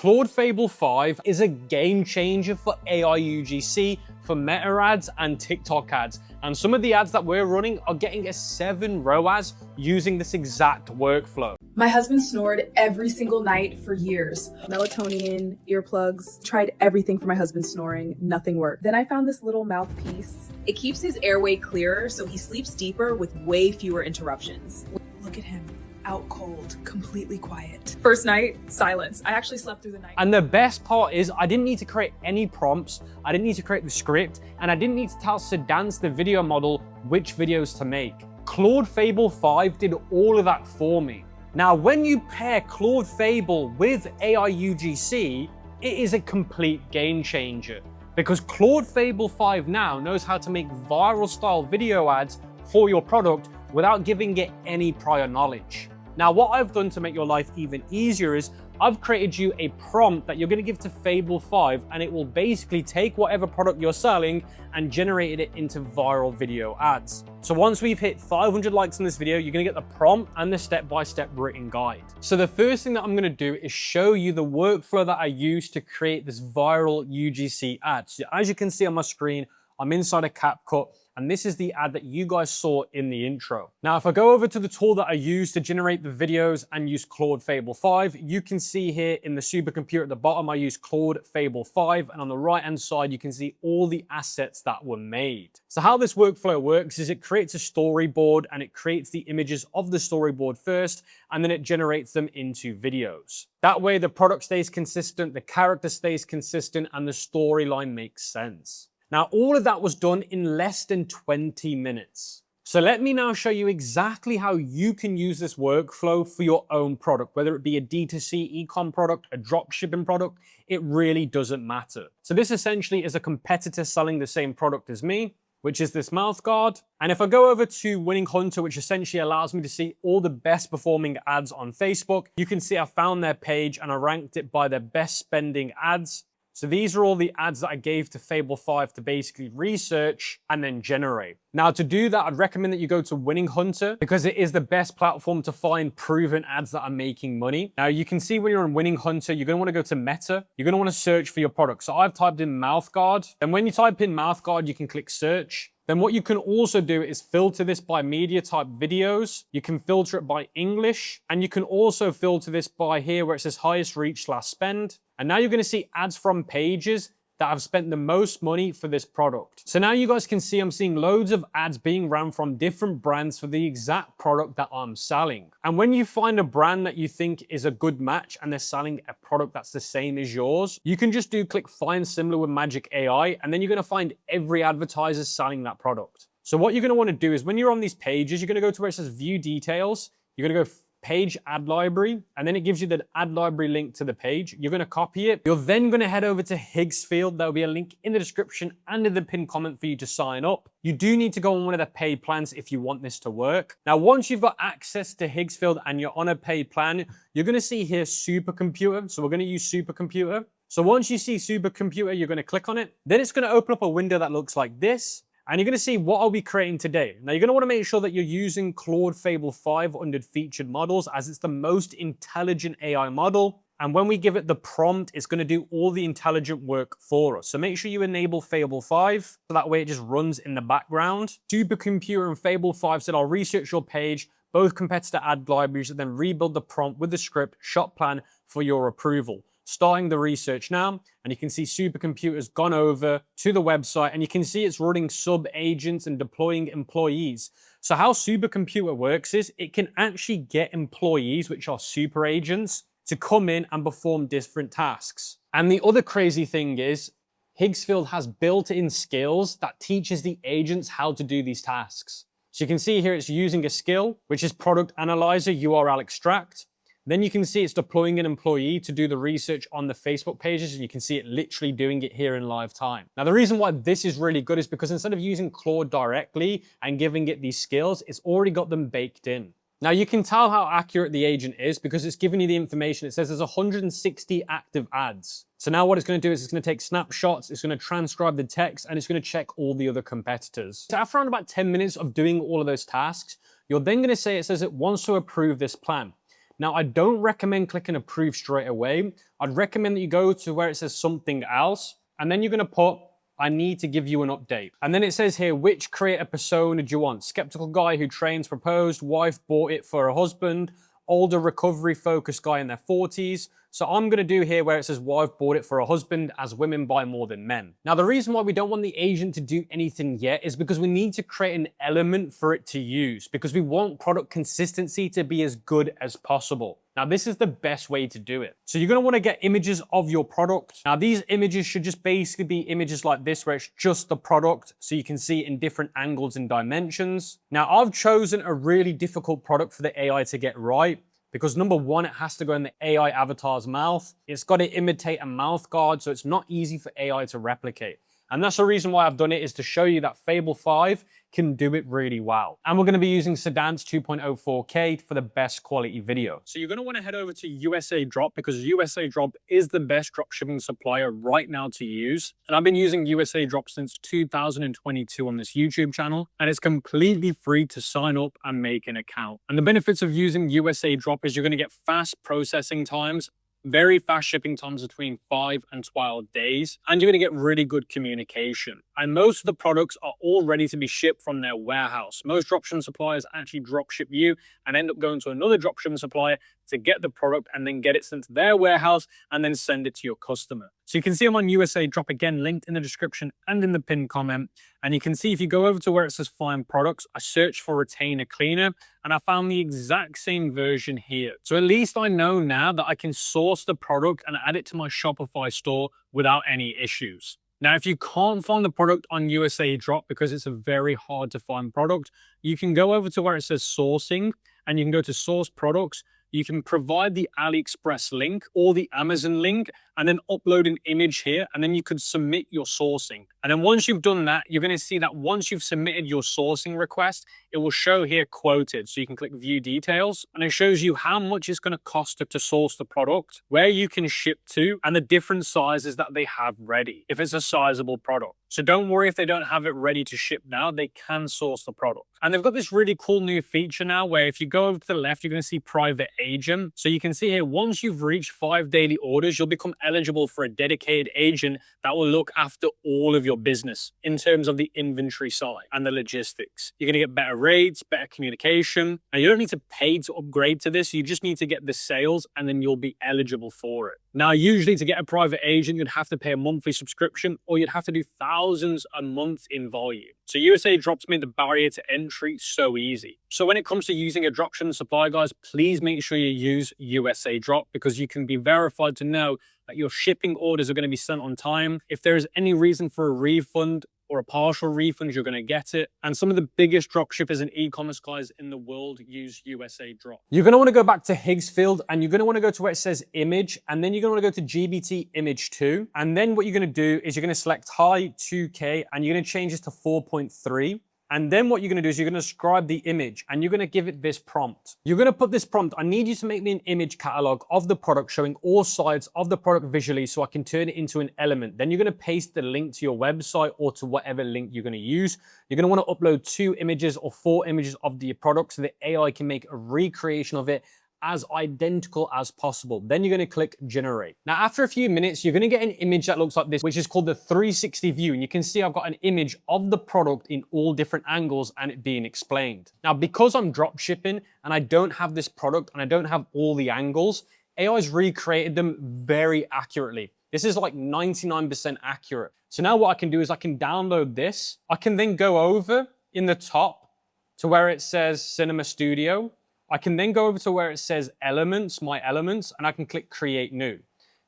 Claude Fable 5 is a game changer for AI UGC, for Meta ads and TikTok ads. And some of the ads that we're running are getting a 7 ROAS using this exact workflow. My husband snored every single night for years. Melatonin, earplugs, tried everything for my husband snoring, nothing worked. Then I found this little mouthpiece. It keeps his airway clearer so he sleeps deeper with way fewer interruptions. Look at him. Out cold, completely quiet. First night, silence. I actually slept through the night. And the best part is I didn't need to create any prompts, I didn't need to create the script, and I didn't need to tell Seedance, the video model, which videos to make. Claude Fable 5 did all of that for me. Now, when you pair Claude Fable with AI UGC, it is a complete game changer, because Claude Fable 5 now knows how to make viral style video ads for your product without giving it any prior knowledge. Now, what I've done to make your life even easier is I've created you a prompt that you're going to give to Fable 5, and it will basically take whatever product you're selling and generate it into viral video ads. So once we've hit 500 likes on this video, you're going to get the prompt and the step-by-step written guide. So the first thing that I'm going to do is show you the workflow that I use to create this viral UGC ad. So as you can see on my screen, I'm inside a CapCut, and this is the ad that you guys saw in the intro. Now, if I go over to the tool that I use to generate the videos and use Claude Fable 5, you can see here in the supercomputer at the bottom, I use Claude Fable 5, and on the right-hand side, you can see all the assets that were made. So how this workflow works is it creates a storyboard, and it creates the images of the storyboard first, and then it generates them into videos. That way, the product stays consistent, the character stays consistent, and the storyline makes sense. Now, all of that was done in less than 20 minutes. So let me now show you exactly how you can use this workflow for your own product, whether it be a D2C ECOM product, a dropshipping product, it really doesn't matter. So this essentially is a competitor selling the same product as me, which is this mouth guard. And if I go over to Winning Hunter, which essentially allows me to see all the best performing ads on Facebook, you can see I found their page and I ranked it by their best spending ads. So these are all the ads that I gave to Fable 5 to basically research and then generate. Now, to do that, I'd recommend that you go to Winning Hunter because it is the best platform to find proven ads that are making money. Now, you can see when you're on Winning Hunter, you're going to want to go to Meta. You're going to want to search for your product. So I've typed in mouthguard. And when you type in mouthguard, you can click search. Then what you can also do is filter this by media type videos. You can filter it by English, and you can also filter this by here where it says highest reach / spend. And now you're going to see ads from pages that have spent the most money for this product. So now you guys can see I'm seeing loads of ads being ran from different brands for the exact product that I'm selling. And when you find a brand that you think is a good match and they're selling a product that's the same as yours, you can just click find similar with Magic AI, and then you're going to find every advertiser selling that product. So what you're going to want to do is when you're on these pages, you're going to go to where it says view details. You're going to go page ad library, and then it gives you the ad library link to the page. You're going to copy it. You're then going to head over to Higgsfield. There'll be a link in the description and in the pinned comment for you to sign up. You do need to go on one of the paid plans if you want this to work. Now, once you've got access to Higgsfield and you're on a paid plan, you're going to see here supercomputer. So we're going to use supercomputer. So once you see supercomputer, you're going to click on it. Then it's going to open up a window that looks like this. And you're going to see what are we creating today. Now, you're going to want to make sure that you're using Claude Fable 5 under featured models, as it's the most intelligent AI model. And when we give it the prompt, it's going to do all the intelligent work for us. So make sure you enable Fable 5, so that way it just runs in the background. Supercomputer and Fable 5 said, I'll research your page, both competitor ad libraries, and then rebuild the prompt with the script, shop plan for your approval. Starting the research now, and you can see supercomputer's gone over to the website, and you can see it's running sub-agents and deploying employees. So how supercomputer works is it can actually get employees, which are super agents, to come in and perform different tasks. And the other crazy thing is Higgsfield has built-in skills that teaches the agents how to do these tasks. So you can see here it's using a skill, which is product analyzer URL extract. Then you can see it's deploying an employee to do the research on the Facebook pages, and you can see it literally doing it here in live time. Now, the reason why this is really good is because instead of using Claude directly and giving it these skills, it's already got them baked in. Now, you can tell how accurate the agent is because it's giving you the information. It says there's 160 active ads. So now what it's going to do is it's going to take snapshots, it's going to transcribe the text, and it's going to check all the other competitors. So after around about 10 minutes of doing all of those tasks, you're then going to say it says it wants to approve this plan. Now, I don't recommend clicking approve straight away. I'd recommend that you go to where it says something else, and then you're gonna put, I need to give you an update. And then it says here, which creator persona do you want? Skeptical guy who trains proposed, wife bought it for her husband, older recovery focused guy in their 40s. So I'm gonna do here where it says wife bought it for her husband, as women buy more than men. Now, the reason why we don't want the agent to do anything yet is because we need to create an element for it to use, because we want product consistency to be as good as possible. Now, this is the best way to do it. So you're gonna wanna get images of your product. Now, these images should just basically be images like this, where it's just the product, so you can see it in different angles and dimensions. Now, I've chosen a really difficult product for the AI to get right, because number one, it has to go in the AI avatar's mouth. It's got to imitate a mouth guard, so it's not easy for AI to replicate. And that's the reason why I've done it, is to show you that Fable 5 can do it really well. And we're gonna be using Seedance 2.0 4K for the best quality video. So you're gonna wanna head over to USAdrop, because USAdrop is the best dropshipping supplier right now to use. And I've been using USAdrop since 2022 on this YouTube channel, and it's completely free to sign up and make an account. And the benefits of using USAdrop is you're gonna get fast processing times, very fast shipping times between 5 and 12 days, and you're going to get really good communication. And most of the products are all ready to be shipped from their warehouse. Most dropshipping suppliers actually drop ship you and end up going to another dropshipping supplier to get the product and then get it sent to their warehouse and then send it to your customer. So you can see I'm on USAdrop, again, linked in the description and in the pinned comment. And you can see if you go over to where it says find products, I searched for retainer cleaner and I found the exact same version here. So at least I know now that I can source the product and add it to my Shopify store without any issues. Now, if you can't find the product on USAdrop because it's a very hard to find product, you can go over to where it says sourcing and you can go to source products. You can provide the AliExpress link or the Amazon link and then upload an image here, and then you could submit your sourcing. And then once you've done that, you're going to see that once you've submitted your sourcing request, it will show here quoted. So you can click view details and it shows you how much it's going to cost to source the product, where you can ship to, and the different sizes that they have ready if it's a sizable product. So don't worry if they don't have it ready to ship now, they can source the product. And they've got this really cool new feature now where if you go over to the left, you're going to see private agent. So you can see here, once you've reached 5 daily orders, you'll become eligible for a dedicated agent that will look after all of your business in terms of the inventory side and the logistics. You're going to get better rates, better communication, and you don't need to pay to upgrade to this. You just need to get the sales and then you'll be eligible for it. Now, usually to get a private agent, you'd have to pay a monthly subscription or you'd have to do thousands a month in volume. So USAdrop's made the barrier to entry so easy. So when it comes to using a dropshipping supplier, guys, please make sure you use USAdrop because you can be verified to know that your shipping orders are going to be sent on time. If there is any reason for a refund or a partial refund, you're going to get it. And some of the biggest dropshippers and e-commerce guys in the world use USAdrop. You're going to want to go back to Higgsfield and you're going to want to go to where it says image, and then you're going to want to go to GBT image 2. And then what you're going to do is you're going to select high 2K and you're going to change this to 4.3. And then what you're going to do is you're going to describe the image and you're going to give it this prompt. You're going to put this prompt, I need you to make me an image catalog of the product showing all sides of the product visually so I can turn it into an element. Then you're going to paste the link to your website or to whatever link you're going to use. You're going to want to upload 2 images or 4 images of the product so the AI can make a recreation of it as identical as possible. Then you're going to click generate. Now, after a few minutes, you're going to get an image that looks like this, which is called the 360 view. And you can see I've got an image of the product in all different angles and it being explained. Now, because I'm drop shipping and I don't have this product and I don't have all the angles, AI's recreated them very accurately. This is like 99% accurate. So now what I can do is I can download this. I can then go over in the top to where it says Cinema Studio. I can then go over to where it says elements, my elements, and I can click create new.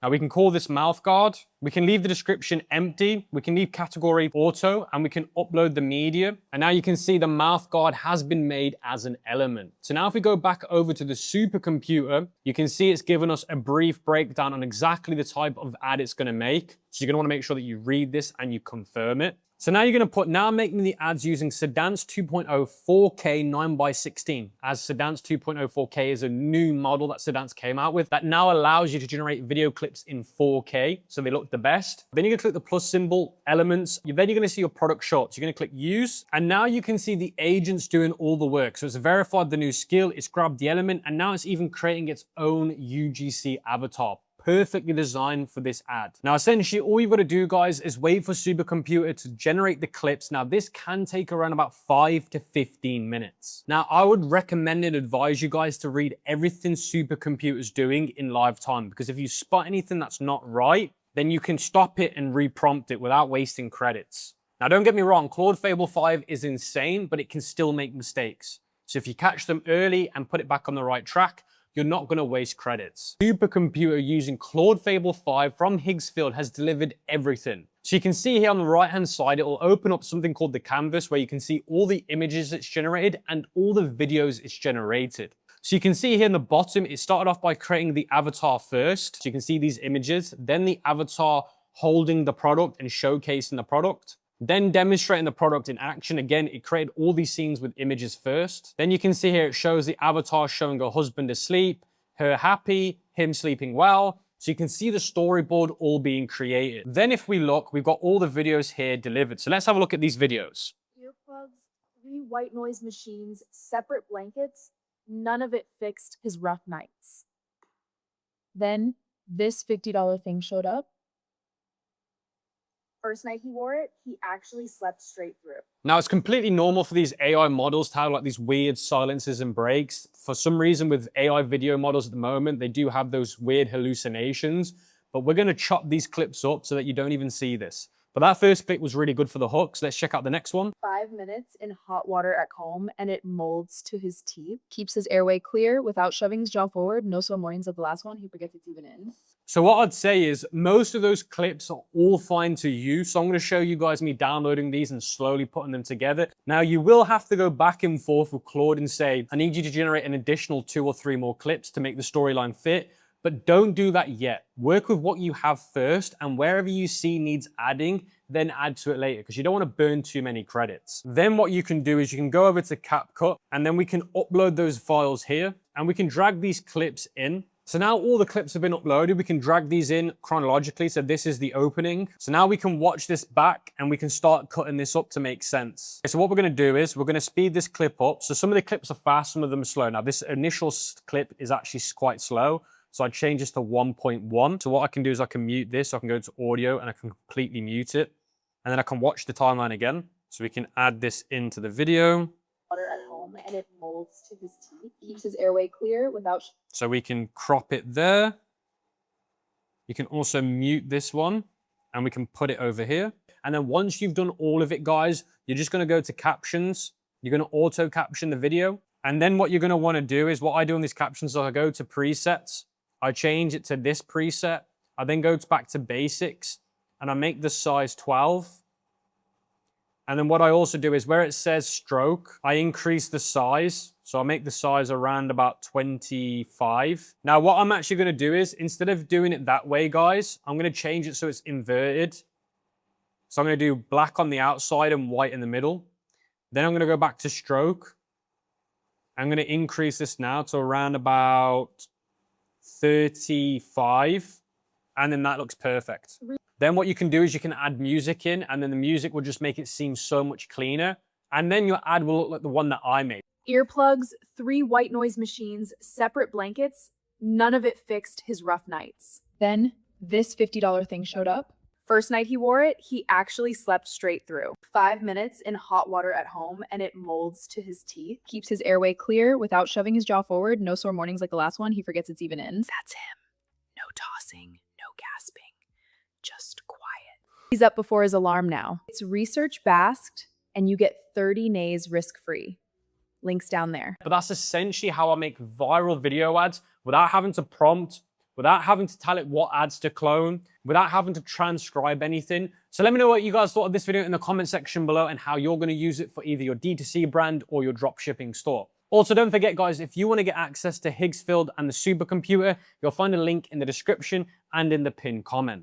Now we can call this mouth guard. We can leave the description empty. We can leave category auto and we can upload the media. And now you can see the mouth guard has been made as an element. So now if we go back over to the supercomputer, you can see it's given us a brief breakdown on exactly the type of ad it's going to make. So you're going to want to make sure that you read this and you confirm it. So now you're gonna put, now make me the ads using Seedance 2.0 4K 9x16, as Seedance 2.0 4K is a new model that Seedance came out with that now allows you to generate video clips in 4K, so they look the best. Then you're gonna click the plus symbol, elements, then you're gonna see your product shots. You're gonna click use, and now you can see the agents doing all the work. So it's verified the new skill, it's grabbed the element, and now it's even creating its own UGC avatar. Perfectly designed for this ad. Now, essentially, all you've got to do, guys, is wait for Supercomputer to generate the clips. Now, this can take around about 5 to 15 minutes. Now, I would recommend and advise you guys to read everything Supercomputer's doing in live time, because if you spot anything that's not right, then you can stop it and reprompt it without wasting credits. Now, don't get me wrong, Claude Fable 5 is insane, but it can still make mistakes. So if you catch them early and put it back on the right track, you're not going to waste credits. Supercomputer using Claude Fable 5 from Higgsfield has delivered everything. So you can see here on the right-hand side, it will open up something called the canvas where you can see all the images it's generated and all the videos it's generated. So you can see here in the bottom, it started off by creating the avatar first. So you can see these images, then the avatar holding the product and showcasing the product. Then demonstrating the product in action. Again, it created all these scenes with images first. Then you can see here, it shows the avatar showing her husband asleep, her happy, him sleeping well. So you can see the storyboard all being created. Then if we look, we've got all the videos here delivered. So let's have a look at these videos. Earplugs, 3 white noise machines, separate blankets, none of it fixed his rough nights. Then this $50 thing showed up. First night he wore it, he actually slept straight through. Now, it's completely normal for these AI models to have like these weird silences and breaks. For some reason with AI video models at the moment, they do have those weird hallucinations, but we're gonna chop these clips up so that you don't even see this. But that first bit was really good for the hooks. Let's check out the next one. 5 minutes in hot water at home and it molds to his teeth. Keeps his airway clear without shoving his jaw forward. No slow mornings like the last one. He forgets it's even in. So what I'd say is most of those clips are all fine to use. So I'm going to show you guys me downloading these and slowly putting them together. Now you will have to go back and forth with Claude and say, I need you to generate an additional 2 or 3 more clips to make the storyline fit. But don't do that yet. Work with what you have first, and wherever you see needs adding, then add to it later, because you don't want to burn too many credits. Then what you can do is you can go over to CapCut, and then we can upload those files here, and we can drag these clips in. So now all the clips have been uploaded. We can drag these in chronologically. So this is the opening. So now we can watch this back and we can start cutting this up to make sense. Okay, so what we're going to do is we're going to speed this clip up. So some of the clips are fast, some of them are slow. Now this initial clip is actually quite slow. So I change this to 1.1. So what I can do is I can mute this. So I can go to audio and I can completely mute it. And then I can watch the timeline again. So we can add this into the video. Water at home and it molds to his teeth. Keeps his airway clear without... So we can crop it there. You can also mute this one and we can put it over here. And then once you've done all of it, guys, you're just going to go to captions. You're going to auto caption the video. And then what you're going to want to do is what I do in these captions is I go to presets. I change it to this preset. I then go back to basics and I make the size 12. And then what I also do is where it says stroke, I increase the size. So I make the size around about 25. Now what I'm actually going to do is instead of doing it that way, guys, I'm going to change it so it's inverted. So I'm going to do black on the outside and white in the middle. Then I'm going to go back to stroke. I'm going to increase this now to around about 35. And then that looks perfect. Then what you can do is you can add music in, and then the music will just make it seem so much cleaner. And then your ad will look like the one that I made. Earplugs, 3 white noise machines, separate blankets, none of it fixed his rough nights. Then this $50 thing showed up. First night he wore it, he actually slept straight through. 5 minutes in hot water at home and it molds to his teeth. Keeps his airway clear without shoving his jaw forward. No sore mornings like the last one. He forgets it's even in. That's him. No tossing, no gasping. Just quiet. He's up before his alarm now. It's research basked and you get 30 days risk-free. Links down there. But that's essentially how I make viral video ads without having to prompt, without having to tell it what ads to clone, without having to transcribe anything. So let me know what you guys thought of this video in the comment section below and how you're going to use it for either your D2C brand or your dropshipping store. Also, don't forget, guys, if you want to get access to Higgsfield and the supercomputer, you'll find a link in the description and in the pinned comment.